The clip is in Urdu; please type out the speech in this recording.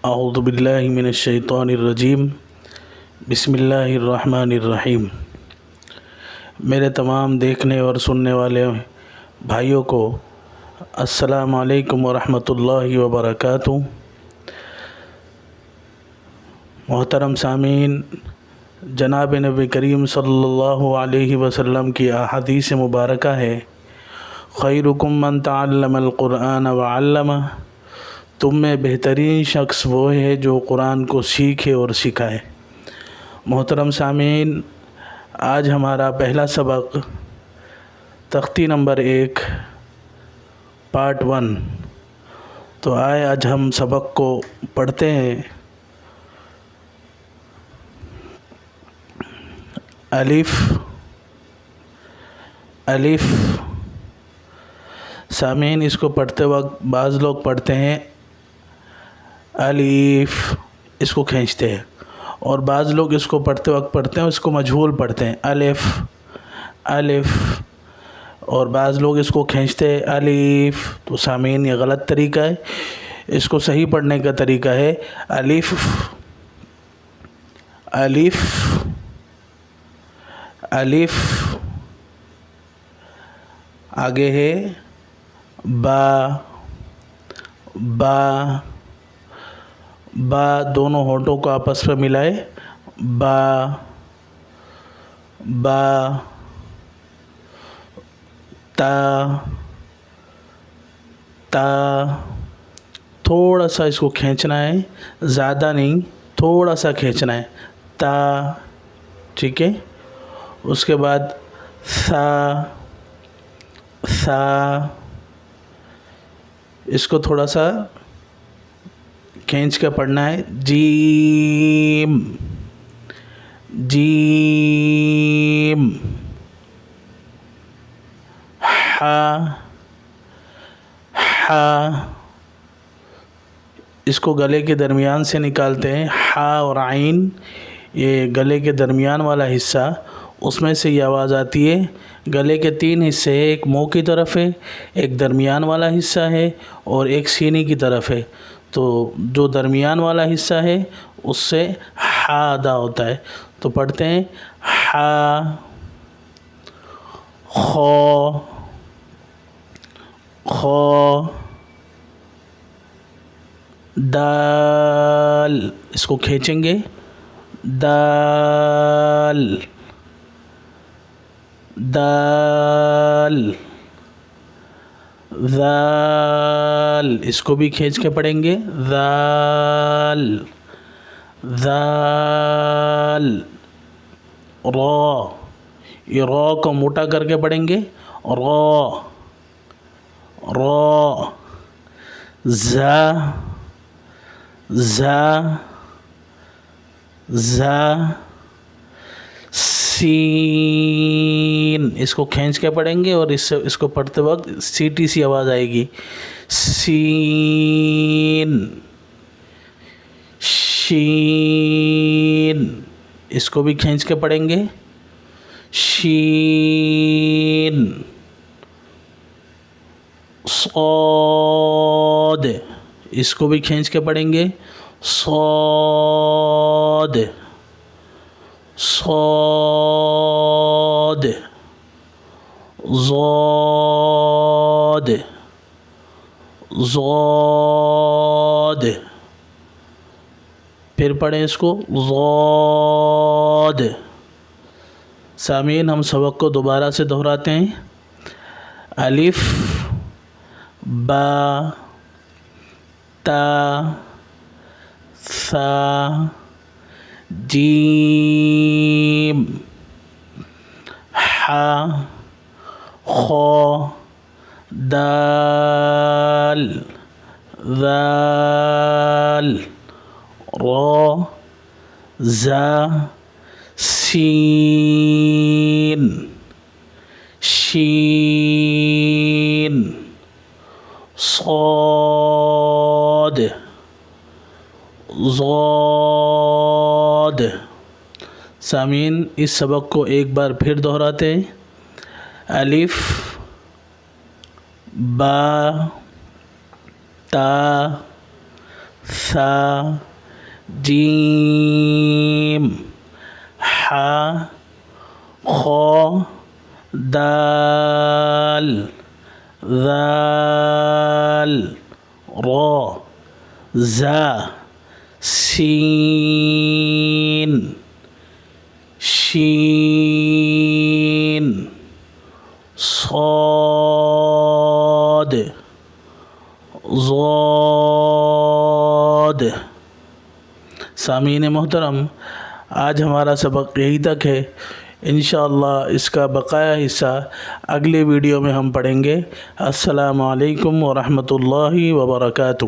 اعوذ باللہ من الشیطان الرجیم بسم اللہ الرحمن الرحیم۔ میرے تمام دیکھنے اور سننے والے بھائیوں کو السلام علیکم ورحمۃ اللہ وبرکاتہ۔ محترم سامعین، جناب نبی کریم صلی اللہ علیہ وسلم کی احادیث مبارکہ ہے، خیرکم من تعلم القرآن وعلمہ، تم میں بہترین شخص وہ ہے جو قرآن کو سیکھے اور سکھائے۔ محترم سامعین، آج ہمارا پہلا سبق تختی نمبر 1 پارٹ 1۔ تو آج ہم سبق کو پڑھتے ہیں۔ الف سامعین، اس کو پڑھتے وقت بعض لوگ پڑھتے ہیں الف، اس کو کھینچتے ہیں، اور بعض لوگ اس کو پڑھتے وقت پڑھتے ہیں اس کو مجہول پڑھتے ہیں الف، اور بعض لوگ اس کو کھینچتے ہیں الف۔ تو سامعین، یہ غلط طریقہ ہے۔ اس کو صحیح پڑھنے کا طریقہ ہے الف آگے ہے با، دونوں ہونٹوں کو آپس میں ملائے با، تا، تھوڑا سا اس کو کھینچنا ہے، زیادہ نہیں، تھوڑا سا کھینچنا ہے تا، ٹھیک ہے۔ اس کے بعد سا، اس کو تھوڑا سا کھینچ کے پڑھنا ہے جیم، ہا، اس کو گلے کے درمیان سے نکالتے ہیں، ہا اور عین، یہ گلے کے درمیان والا حصہ، اس میں سے یہ آواز آتی ہے۔ گلے کے 3 حصے ہیں، ایک منہ کی طرف ہے، ایک درمیان والا حصہ ہے، اور ایک سینے کی طرف ہے۔ تو جو درمیان والا حصہ ہے اس سے ہا ادا ہوتا ہے۔ تو پڑھتے ہیں ہا، خو، دال، اس کو کھینچیں گے دال، ذال، اس کو بھی کھینچ کے پڑھیں گے ذال، را، یہ را کو موٹا کر کے پڑھیں گے را، زا، سین، اس کو کھینچ کے پڑھیں گے، اور اس کو پڑھتے وقت سیٹی سی آواز آئے گی سین، شین، اس کو بھی کھینچ کے پڑھیں گے شین، صاد، اس کو بھی کھینچ کے پڑھیں گے صاد، ضاد، پھر پڑھیں اس کو ضاد۔ سامعین، ہم سبق کو دوبارہ سے دہراتے ہیں۔ الف، با، تا، ثا، جیم، ہا، خو، دال، ذال، را، زا، سین، شین، صاد، ضاد۔ سامعین، اس سبق کو ایک بار پھر دہراتے ہیں۔ الف، با، تا، ثا، سا جیم حا خا دال ذال را زا سین شین صاد ضاد۔ سامعین محترم، آج ہمارا سبق یہی تک ہے۔ انشاءاللہ اس کا بقایا حصہ اگلے ویڈیو میں ہم پڑھیں گے۔ السلام علیکم ورحمۃ اللہ وبرکاتہ۔